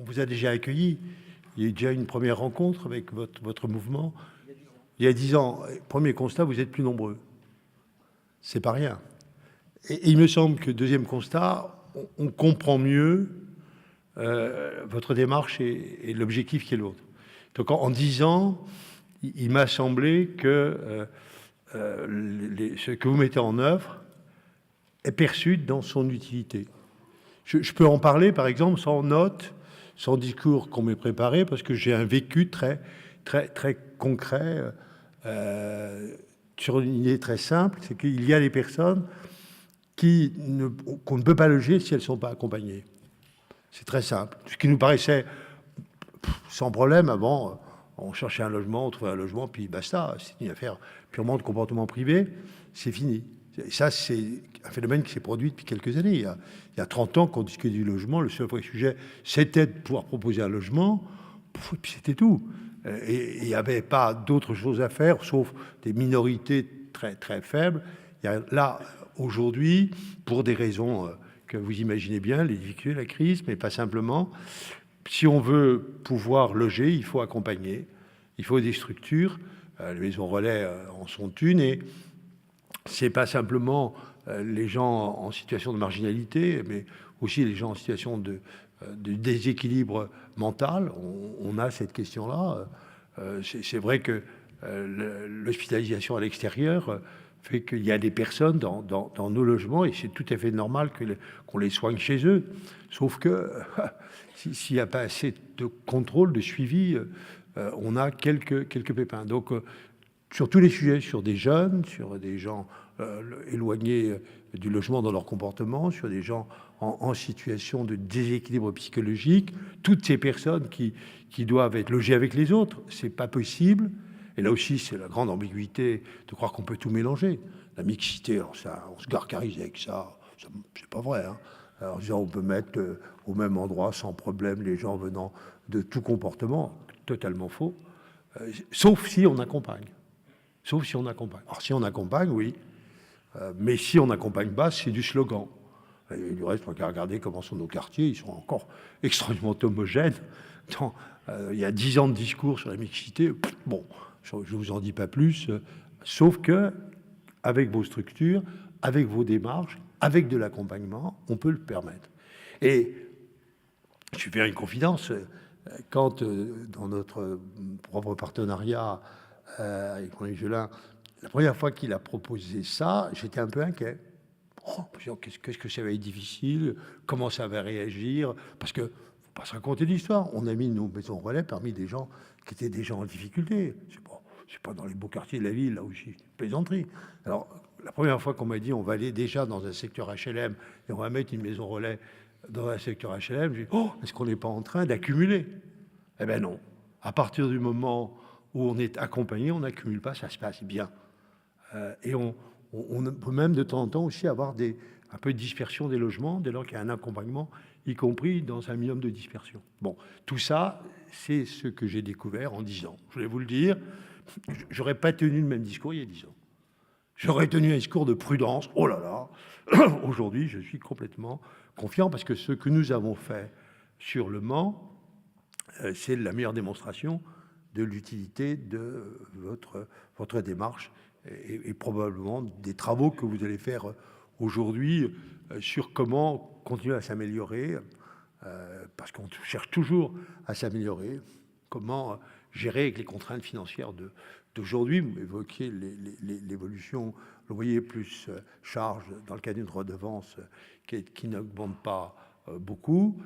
vous a déjà accueilli. Il y a eu déjà une première rencontre avec votre mouvement. Il y a 10 ans. Premier constat, vous êtes plus nombreux. C'est pas rien. Et il me semble que deuxième constat, on comprend mieux votre démarche et l'objectif qui est l'autre. Donc en 10 ans, il m'a semblé que ce que vous mettez en œuvre est perçu dans son utilité. Je peux en parler, par exemple, sans notes, sans discours qu'on m'ait préparé, parce que j'ai un vécu très, très, très concret sur une idée très simple, c'est qu'il y a des personnes qu'on ne peut pas loger si elles ne sont pas accompagnées. C'est très simple. Ce qui nous paraissait sans problème avant, on cherchait un logement, on trouvait un logement, puis basta. C'est une affaire purement de comportement privé, c'est fini. Et ça, c'est un phénomène qui s'est produit depuis quelques années. Il y a 30 ans qu'on discutait du logement, le seul vrai sujet, c'était de pouvoir proposer un logement, et puis c'était tout. Et il n'y avait pas d'autre chose à faire, sauf des minorités très, très faibles. Il y a là, aujourd'hui, pour des raisons que vous imaginez bien, les difficultés, la crise, mais pas simplement, si on veut pouvoir loger, il faut accompagner, il faut des structures. Les maisons relais en sont une, et c'est pas simplement les gens en situation de marginalité, mais aussi les gens en situation de déséquilibre mental. On a cette question-là. C'est vrai que l'hospitalisation à l'extérieur fait qu'il y a des personnes dans nos logements, et c'est tout à fait normal qu'on les soigne chez eux. Sauf que s'il n'y a pas assez de contrôle, de suivi, on a quelques pépins. Donc, sur tous les sujets, sur des jeunes, sur des gens éloignés du logement dans leur comportement, sur des gens en situation de déséquilibre psychologique, toutes ces personnes qui doivent être logées avec les autres, c'est pas possible. Et là aussi, c'est la grande ambiguïté de croire qu'on peut tout mélanger. La mixité, alors ça, on se gargarise avec ça, c'est pas vrai. Hein. Alors, on peut mettre au même endroit sans problème les gens venant de tout comportement, totalement faux, sauf si on accompagne. Sauf si on accompagne. Alors, si on accompagne, oui, mais si on n'accompagne pas, c'est du slogan. Et du reste, on va regarder comment sont nos quartiers, ils sont encore extrêmement homogènes. Il y a 10 ans de discours sur la mixité, bon, je ne vous en dis pas plus, sauf que avec vos structures, avec vos démarches, avec de l'accompagnement, on peut le permettre. Et je vais faire une confidence, quand dans notre propre partenariat avec Jean-Yves Gelin, la première fois qu'il a proposé ça, j'étais un peu inquiet. Qu'est-ce que ça va être difficile, comment ça va réagir, parce que faut pas se raconter l'histoire. On a mis nos maisons relais parmi des gens qui étaient déjà en difficulté. C'est pas dans les beaux quartiers de la ville, là où j'ai une plaisanterie. Alors, la première fois qu'on m'a dit on va aller déjà dans un secteur HLM et on va mettre une maison relais dans un secteur HLM, j'ai dit est-ce qu'on n'est pas en train d'accumuler? Eh bien non. À partir du moment où on est accompagné, on n'accumule pas, ça se passe bien. Et on peut même de temps en temps aussi avoir un peu de dispersion des logements, dès lors qu'il y a un accompagnement, y compris dans un minimum de dispersion. Bon, tout ça, c'est ce que j'ai découvert en 10 ans. Je voulais vous le dire, j'aurais pas tenu le même discours il y a 10 ans. J'aurais tenu un discours de prudence. Oh là là, aujourd'hui, je suis complètement confiant parce que ce que nous avons fait sur le Mans, c'est la meilleure démonstration de l'utilité de votre démarche et probablement des travaux que vous allez faire aujourd'hui sur comment continuer à s'améliorer, parce qu'on cherche toujours à s'améliorer, comment gérer avec les contraintes financières d'aujourd'hui. Vous évoquiez l'évolution, vous voyez, plus charge dans le cas d'une redevance qui n'augmente pas beaucoup.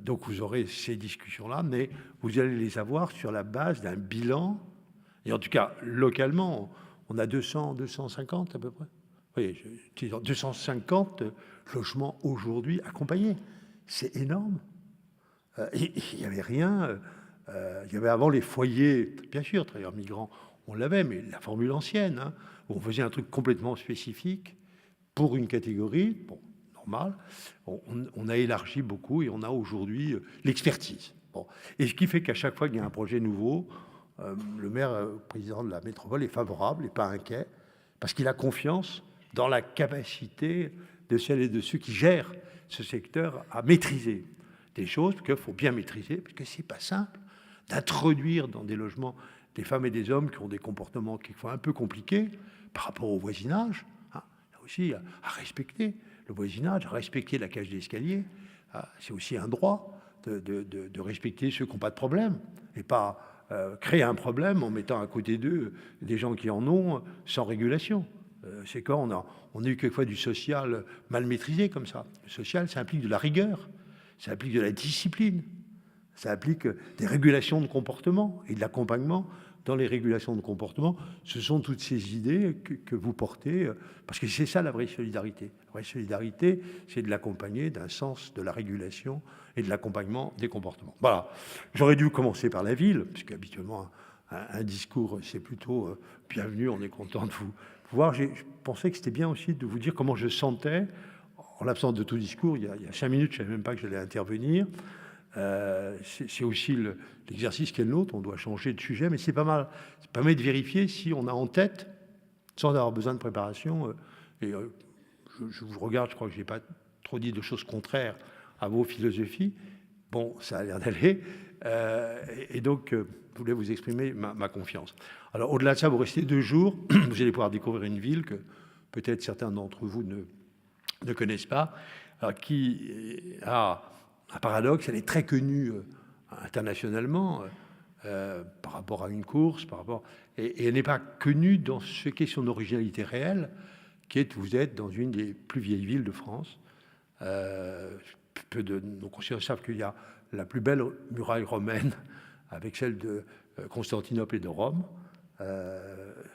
Donc vous aurez ces discussions-là, mais vous allez les avoir sur la base d'un bilan. Et en tout cas, localement, on a 200, 250 à peu près. Oui, 250 logements aujourd'hui accompagnés. C'est énorme. Il n'y avait rien. Il y avait avant les foyers, bien sûr, travailleurs migrants, on l'avait, mais la formule ancienne, hein, où on faisait un truc complètement spécifique pour une catégorie, bon, normal. On a élargi beaucoup et on a aujourd'hui l'expertise. Bon. Et ce qui fait qu'à chaque fois qu'il y a un projet nouveau, le maire, président de la métropole, est favorable et pas inquiet, parce qu'il a confiance dans la capacité de celles et de ceux qui gèrent ce secteur à maîtriser des choses qu'il faut bien maîtriser, parce que c'est pas simple d'introduire dans des logements des femmes et des hommes qui ont des comportements qui sont un peu compliqués par rapport au voisinage. Hein. Là aussi, à respecter le voisinage, à respecter la cage d'escalier. C'est aussi un droit de respecter ceux qui n'ont pas de problème, et pas créer un problème en mettant à côté d'eux des gens qui en ont sans régulation. C'est quand on a eu quelquefois du social mal maîtrisé comme ça. Le social, ça implique de la rigueur, ça implique de la discipline, ça implique des régulations de comportement et de l'accompagnement dans les régulations de comportement. Ce sont toutes ces idées que vous portez, parce que c'est ça la vraie solidarité. La vraie solidarité, c'est de l'accompagner d'un sens de la régulation et de l'accompagnement des comportements. Voilà. J'aurais dû commencer par la ville, puisque habituellement, un discours, c'est plutôt bienvenue, on est content de vous voir. Je pensais que c'était bien aussi de vous dire comment je sentais, en l'absence de tout discours, il y a 5 minutes, je ne savais même pas que j'allais intervenir. C'est aussi l'exercice qui est le nôtre, on doit changer de sujet, mais c'est pas mal. Ça permet de vérifier si on a en tête, sans avoir besoin de préparation, et je vous regarde, je crois que je n'ai pas trop dit de choses contraires à vos philosophies. Bon, ça a l'air d'aller. Et donc, je voulais vous exprimer ma confiance. Alors, au-delà de ça, vous restez 2 jours. Vous allez pouvoir découvrir une ville que peut-être certains d'entre vous ne connaissent pas, alors, qui a un paradoxe. Elle est très connue internationalement par rapport à une course, et elle n'est pas connue dans ce qui est son originalité réelle, qui est vous êtes dans une des plus vieilles villes de France. Peu de nos concitoyens savent qu'il y a la plus belle muraille romaine avec celle de Constantinople et de Rome.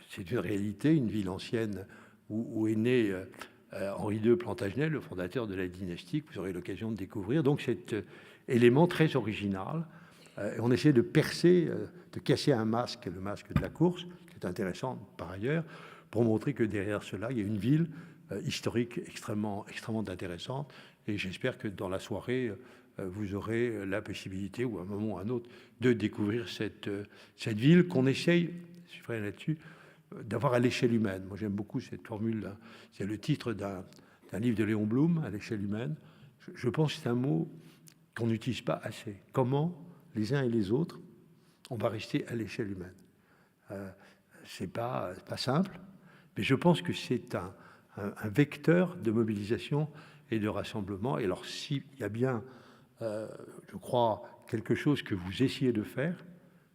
C'est une réalité, une ville ancienne où est né Henri II Plantagenet, le fondateur de la dynastie, que vous aurez l'occasion de découvrir. Donc cet élément très original. On essaie de percer, de casser un masque, le masque de la course, qui est intéressant par ailleurs, pour montrer que derrière cela, il y a une ville historique extrêmement intéressante. Et j'espère que dans la soirée, vous aurez la possibilité, ou à un moment ou à un autre, de découvrir cette ville qu'on essaye, je ferai là-dessus, d'avoir à l'échelle humaine. Moi, j'aime beaucoup cette formule-là. C'est le titre d'un livre de Léon Blum, à l'échelle humaine. Je pense que c'est un mot qu'on n'utilise pas assez. Comment, les uns et les autres, on va rester à l'échelle humaine. C'est pas simple, mais je pense que c'est un vecteur de mobilisation et de rassemblement. Et alors, s'il y a bien, je crois, quelque chose que vous essayez de faire,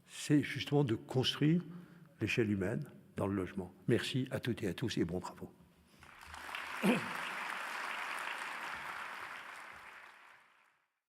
c'est justement de construire l'échelle humaine dans le logement. Merci à toutes et à tous et bons travaux.